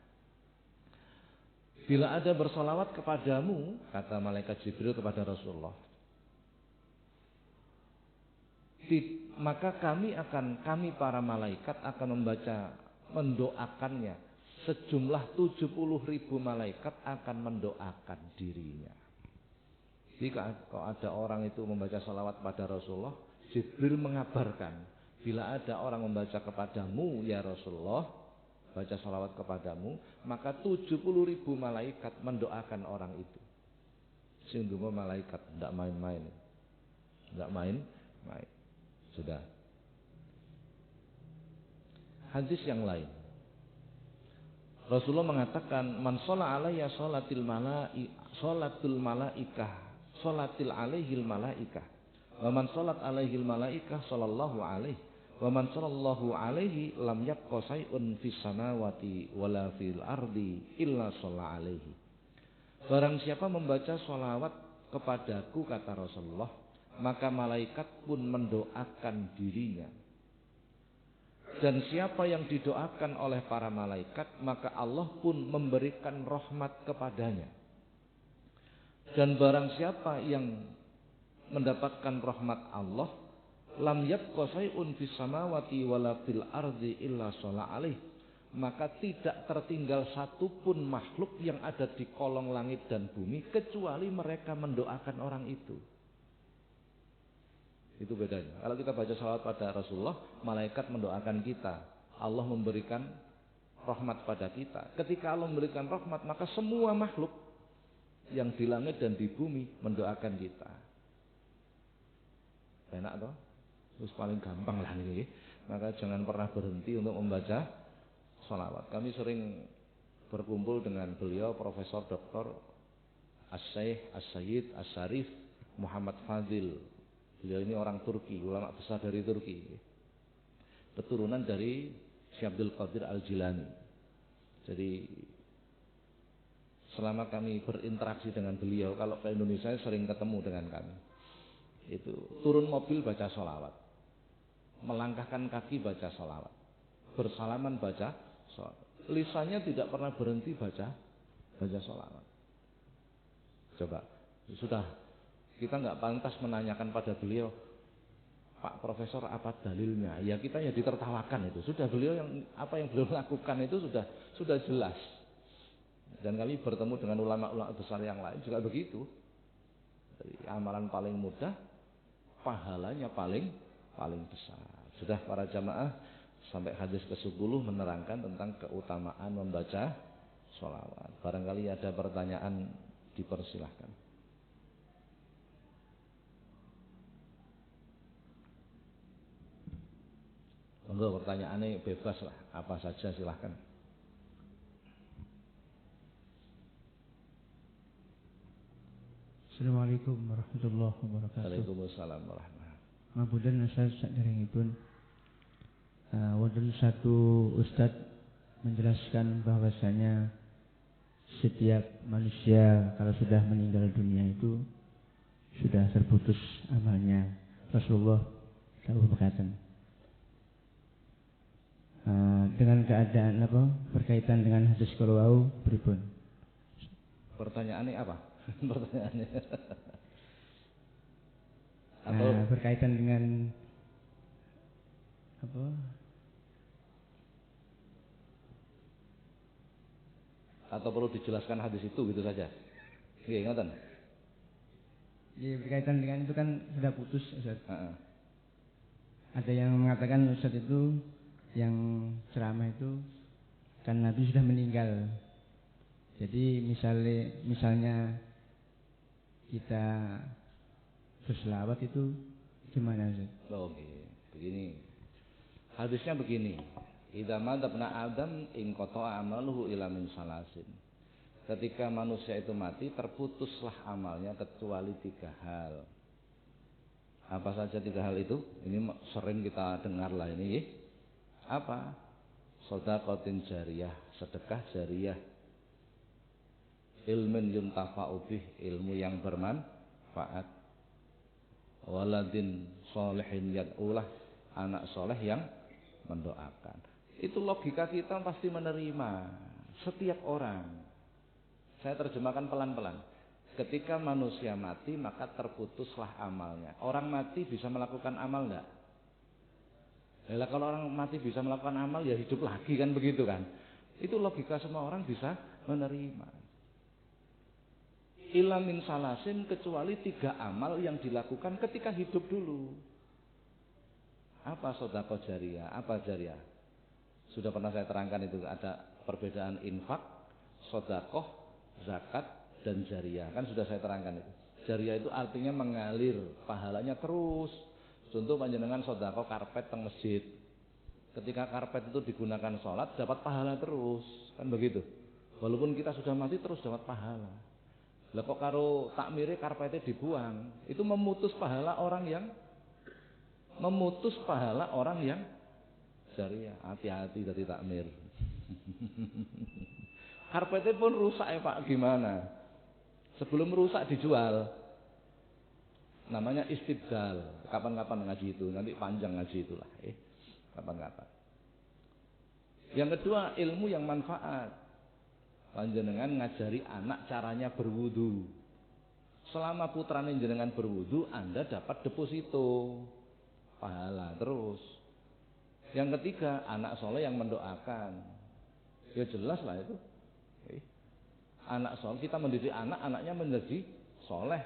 Bila ada bersolawat kepadamu, kata malaikat Jibril kepada Rasulullah, maka kami para malaikat akan mendoakannya. Sejumlah 70.000 malaikat akan mendoakan dirinya. Jadi kalau ada orang itu membaca salawat pada Rasulullah, Jibril mengabarkan, bila ada orang membaca kepadamu ya Rasulullah, baca salawat kepadamu, maka 70.000 malaikat mendoakan orang itu. Sungguh malaikat, tidak main-main. Tidak main-main. Sudah. Hadis yang lain. Rasulullah mengatakan, man sholla alayya sholatil malaikah, sholatil alaihil malaikah. Wa man sholat alaihil malaikah sallallahu alaihi. Wa man sallallahu alaihi lam yabqa shay'un fis samawati wala fil ardi illa sholla alaihi. Barang siapa membaca sholawat kepadaku, kata Rasulullah, maka malaikat pun mendoakan dirinya. Dan siapa yang didoakan oleh para malaikat, maka Allah pun memberikan rahmat kepadanya. Dan barang siapa yang mendapatkan rahmat Allah, lam yabqa shay'un fis samawati wala fil ardi illa shalla alaih, maka tidak tertinggal satupun makhluk yang ada di kolong langit dan bumi kecuali mereka mendoakan orang itu. Itu bedanya. Kalau kita baca salawat pada Rasulullah, malaikat mendoakan kita. Allah memberikan rahmat pada kita. Ketika Allah memberikan rahmat, maka semua makhluk yang di langit dan di bumi mendoakan kita. Enak toh? Terus paling gampang lah ini. Maka jangan pernah berhenti untuk membaca salawat. Kami sering berkumpul dengan beliau, Profesor Dr. As-Syeikh As-Sayyid As-Syarif Muhammad Fadil. Beliau ini orang Turki, ulama besar dari Turki. Keturunan dari Syekh Abdul Qadir Al-Jilani. Jadi selama kami berinteraksi dengan beliau, kalau ke Indonesia sering ketemu dengan kami. Itu turun mobil baca sholawat, melangkahkan kaki baca sholawat, bersalaman baca sholawat. Lisannya tidak pernah berhenti baca sholawat. Coba, sudah. Kita nggak pantas menanyakan pada beliau, Pak Profesor apa dalilnya? Ya kita ya ditertawakan itu. Sudah beliau yang apa yang beliau lakukan itu sudah jelas. Dan kami bertemu dengan ulama-ulama besar yang lain juga begitu. Jadi, amalan paling mudah, pahalanya paling besar. Sudah para jamaah, sampai hadis ke-10 menerangkan tentang keutamaan membaca sholawat. Barangkali ada pertanyaan, dipersilahkan. Monggo pertanyaannya bebas lah, apa saja silahkan. Assalamualaikum warahmatullahi wabarakatuh. Waalaikumsalam warahmatullahi wabarakatuh. Ngapunten Ustaz saderengipun. Wonten satu Ustadz menjelaskan bahwasanya setiap manusia kalau sudah meninggal dunia itu sudah terputus amalnya. Rasulullah selalu berkata. Dengan keadaan apa? Berkaitan dengan hadis kalau pripun? Pertanyaannya apa? Pertanyaannya. Berkaitan dengan apa? Atau perlu dijelaskan hadis itu gitu saja? Iya, ingatan? Iya, berkaitan dengan itu kan sudah putus, Ustaz. Ada yang mengatakan Ustaz itu yang ceramah itu kan Nabi sudah meninggal. Jadi misalnya kita berselawat itu gimana Ustaz? Oke, begini. Hadisnya begini. Idza madabna adam in qata'a amaluhu ila min salasin. Ketika manusia itu mati, terputuslah amalnya kecuali 3 hal. Apa saja 3 hal itu? Ini sering kita dengar lah ini. Apa? Shadaqatin jariyah, sedekah jariyah. Ilmun yuntafa'u bih, ilmu yang bermanfaat. Waladin sholihin yad'ulah, anak soleh yang mendoakan. Itu logika kita pasti menerima. Setiap orang. Saya terjemahkan pelan-pelan. Ketika manusia mati maka terputuslah amalnya. Orang mati bisa melakukan amal enggak? Ya, kalau orang mati bisa melakukan amal ya hidup lagi kan begitu kan. Itu logika semua orang bisa menerima. Illa min salasin, kecuali 3 amal yang dilakukan ketika hidup dulu. Apa sedekah jariyah? Apa jariyah? Sudah pernah saya terangkan itu, ada perbedaan infak, sedekah, zakat dan jariyah. Kan sudah saya terangkan itu. Jariyah itu artinya mengalir, pahalanya terus. Contoh panjenengan sedekah karpet teng masjid. Ketika karpet itu digunakan sholat dapat pahala terus, kan begitu. Walaupun kita sudah mati terus dapat pahala. Lah kok karo takmire karpetnya dibuang, itu memutus pahala orang yang jariyah. Hati-hati dari takmir. Karpetnya pun rusak ya Pak, gimana? Sebelum rusak dijual. Namanya istibdal. Kapan-kapan ngaji itu, nanti panjang ngaji itulah. Kapan-kapan. Yang kedua, ilmu yang manfaat. Panjenengan ngajari anak caranya berwudu. Selama putrane jenengan berwudu, Anda dapat deposito pahala terus. Yang ketiga, anak soleh yang mendoakan. Ya jelas lah itu. Anak soleh, kita mendidik anak, anaknya menjadi soleh.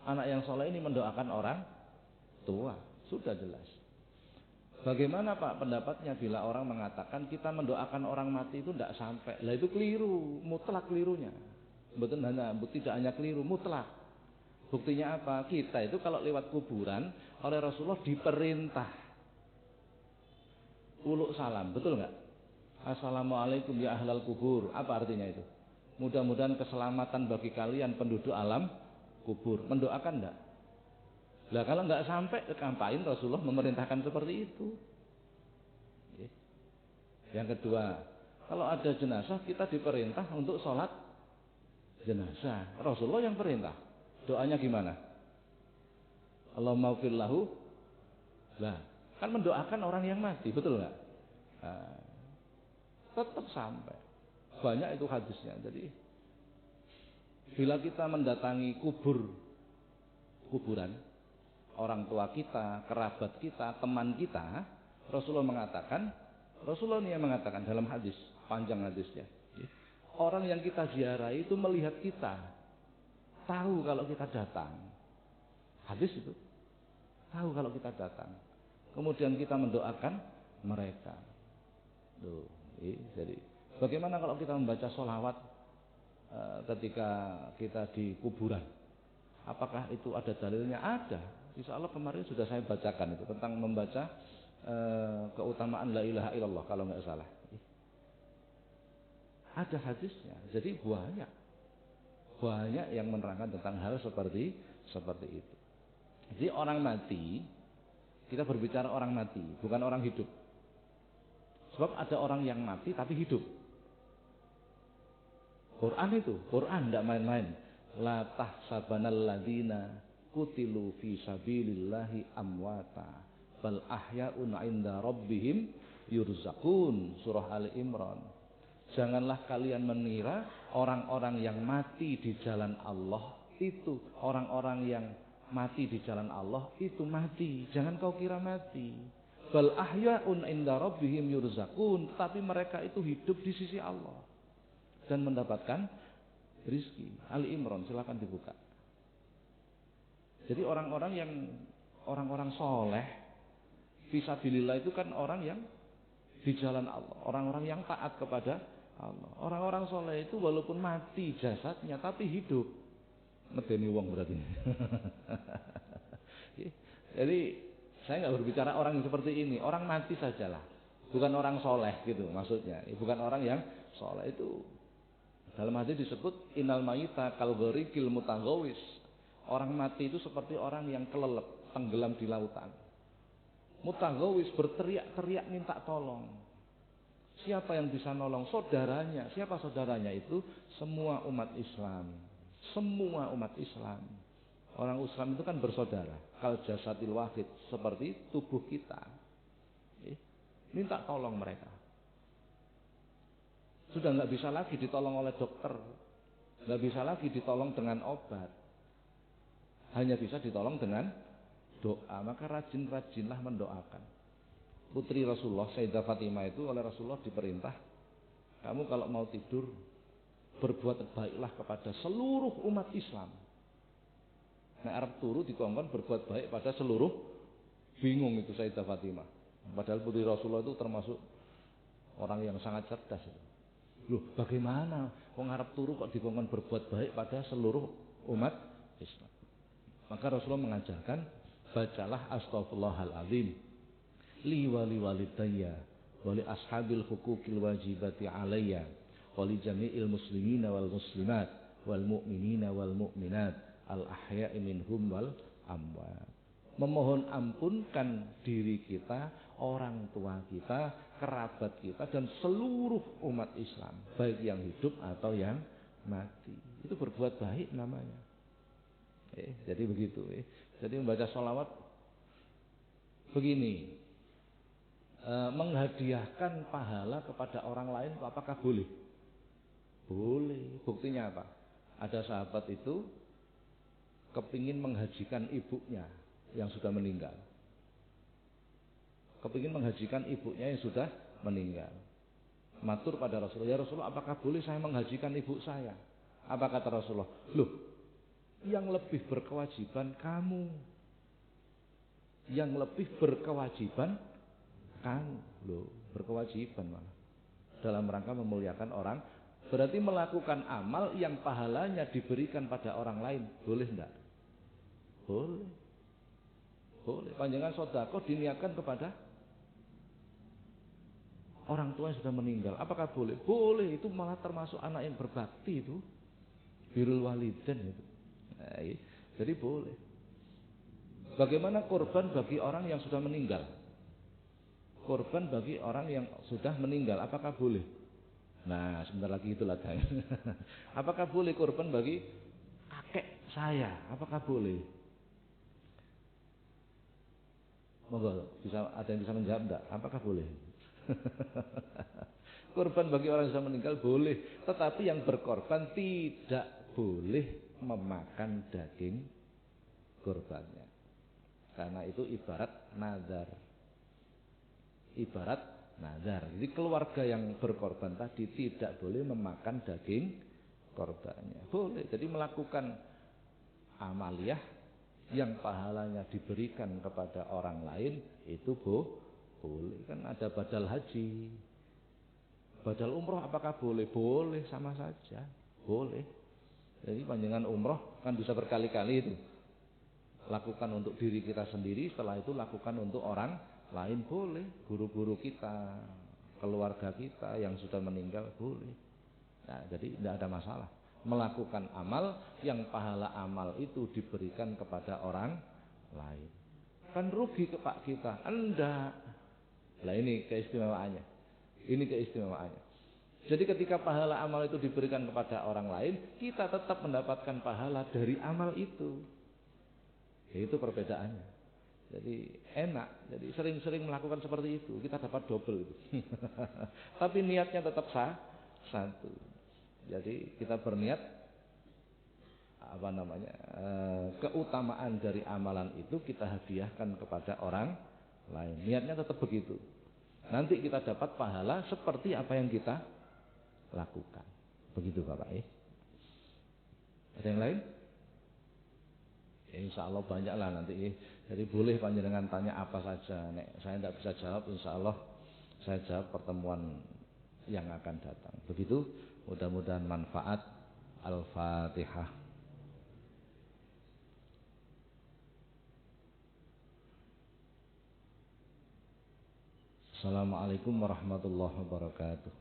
Anak yang soleh ini mendoakan orang tua, sudah jelas. Bagaimana Pak pendapatnya bila orang mengatakan kita mendoakan orang mati itu tidak sampai? Lah itu keliru, mutlak kelirunya. Tidak hanya keliru, mutlak. Buktinya apa? Kita itu kalau lewat kuburan oleh Rasulullah diperintah uluk salam, betul nggak? Assalamualaikum ya ahlal kubur. Apa artinya itu? Mudah-mudahan keselamatan bagi kalian penduduk alam kubur. Mendoakan enggak? Lah kalau enggak sampai, ngapain Rasulullah memerintahkan seperti itu? Yang kedua, kalau ada jenazah kita diperintah untuk sholat jenazah. Rasulullah yang perintah. Doanya gimana? Allahumma ighfir lahu. Lah, kan mendoakan orang yang mati, betul enggak? Nah, tetap sampai. Banyak itu hadisnya. Jadi bila kita mendatangi kuburan orang tua kita, kerabat kita, teman kita, Rasulullah ini yang mengatakan dalam hadis, panjang hadisnya. Orang yang kita ziarahi itu melihat kita, tahu kalau kita datang. Hadis itu, tahu kalau kita datang. Kemudian kita mendoakan mereka. Tuh, jadi bagaimana kalau kita membaca sholawat ketika kita di kuburan? Apakah itu ada dalilnya? Ada. Insya Allah kemarin sudah saya bacakan itu tentang membaca keutamaan la ilaha illallah kalau nggak salah. Ada hadisnya. Jadi banyak yang menerangkan tentang hal seperti itu. Jadi orang mati, kita berbicara orang mati, bukan orang hidup. Sebab ada orang yang mati tapi hidup. Quran tidak main-main. La tahsabanal ladzina qutilu fi sabilillahi amwata bal ahya'un 'inda rabbihim yurzaqun. Surah Ali Imran. Janganlah kalian mengira orang-orang yang mati di jalan Allah itu, orang-orang yang mati di jalan Allah itu mati. Jangan kau kira mati. Bal ahya'un 'inda rabbihim yurzaqun. Tapi mereka itu hidup di sisi Allah dan mendapatkan rizki. Ali Imran, silakan dibuka. Jadi orang-orang soleh fisabilillah itu kan orang yang di jalan Allah, orang-orang yang taat kepada Allah. Orang-orang soleh itu walaupun mati jasadnya tapi hidup. Medeni wong berarti. Jadi saya nggak berbicara orang yang seperti ini, orang mati sajalah, bukan orang soleh gitu maksudnya. Bukan orang yang soleh itu. Dalam hadis disebut innal mayita kal gharikil mutaghawis. Orang mati itu seperti orang yang kelelep, tenggelam di lautan. Mutaghawis, berteriak-teriak minta tolong. Siapa yang bisa nolong? Saudaranya. Siapa saudaranya itu? Semua umat Islam. Semua umat Islam. Orang Islam itu kan bersaudara. Kal jasadil wahid, seperti tubuh kita. Minta tolong mereka. Sudah nggak bisa lagi ditolong oleh dokter, nggak bisa lagi ditolong dengan obat, hanya bisa ditolong dengan doa. Maka rajin-rajinlah mendoakan. Putri Rasulullah Sayyidah Fatimah itu oleh Rasulullah diperintah, kamu kalau mau tidur berbuat baiklah kepada seluruh umat Islam. Nah Arab turu dikongkon berbuat baik pada seluruh, bingung itu Sayyidah Fatimah. Padahal Putri Rasulullah itu termasuk orang yang sangat cerdas. Loh, bagaimana wong Arab turu kok dikongkon berbuat baik pada seluruh umat Islam? Maka Rasulullah mengajarkan, bacalah astaghfirullahalazim li wali walidayya wa li ashabil huquqil wajibati alayya wa li jami'il muslimina wal muslimat wal mu'minina wal mu'minat al ahya'i minhum wal amwat. Memohon ampunkan diri kita, orang tua kita, kerabat kita, dan seluruh umat Islam, baik yang hidup atau yang mati. Itu berbuat baik namanya. Jadi begitu. Jadi membaca sholawat begini, menghadiahkan pahala kepada orang lain, apakah boleh? Boleh. Buktinya apa? Ada sahabat itu kepingin menghajikan ibunya yang sudah meninggal. Kepingin menghajikan ibunya yang sudah meninggal. Matur pada Rasulullah, ya Rasulullah, apakah boleh saya menghajikan ibu saya? Apa kata Rasulullah? Loh, yang lebih berkewajiban kamu. Yang lebih berkewajiban kamu. Loh, berkewajiban malah. Dalam rangka memuliakan orang, berarti melakukan amal yang pahalanya diberikan pada orang lain. Boleh enggak? Boleh. Boleh. Panjangan sedekah diniatkan kepada orang tua yang sudah meninggal. Apakah boleh? Boleh. Itu malah termasuk anak yang berbakti itu. Birrul walidain itu. Nah, jadi boleh. Bagaimana korban bagi orang yang sudah meninggal? Korban bagi orang yang sudah meninggal, apakah boleh? Nah, sebentar lagi itulah guys. Apakah boleh korban bagi kakek saya? Apakah boleh? Monggo, ada yang bisa menjawab enggak? Apakah boleh? Korban bagi orang yang sudah meninggal boleh, tetapi yang berkorban tidak boleh memakan daging korbannya. Karena itu ibarat nazar. Ibarat nazar. Jadi keluarga yang berkorban tadi tidak boleh memakan daging korbannya. Boleh. Jadi melakukan amaliyah yang pahalanya diberikan kepada orang lain itu boleh. Kan ada badal haji. Badal umroh apakah boleh? Boleh, sama saja. Boleh. Jadi panjangan umroh kan bisa berkali-kali itu. Lakukan untuk diri kita sendiri, setelah itu lakukan untuk orang lain boleh. Guru-guru kita, keluarga kita yang sudah meninggal boleh. Nah, jadi tidak ada masalah. Melakukan amal yang pahala amal itu diberikan kepada orang lain. Kan rugi ke pak kita? Enggak. Lah ini keistimewaannya. Ini keistimewaannya. Jadi ketika pahala amal itu diberikan kepada orang lain, kita tetap mendapatkan pahala dari amal itu. Itu perbedaannya. Jadi enak. Jadi sering-sering melakukan seperti itu, kita dapat double itu. Tapi niatnya tetap satu. Jadi kita berniat keutamaan dari amalan itu kita hadiahkan kepada orang lain. Niatnya tetap begitu. Nanti kita dapat pahala seperti apa yang kita lakukan. Begitu Bapak. Ada yang lain? Insya Allah banyak lah nanti. Jadi boleh panjenengan tanya apa saja. Nek saya tidak bisa jawab, insya Allah saya jawab pertemuan yang akan datang. Begitu. Mudah-mudahan manfaat. Al-Fatihah. Assalamualaikum warahmatullahi wabarakatuh.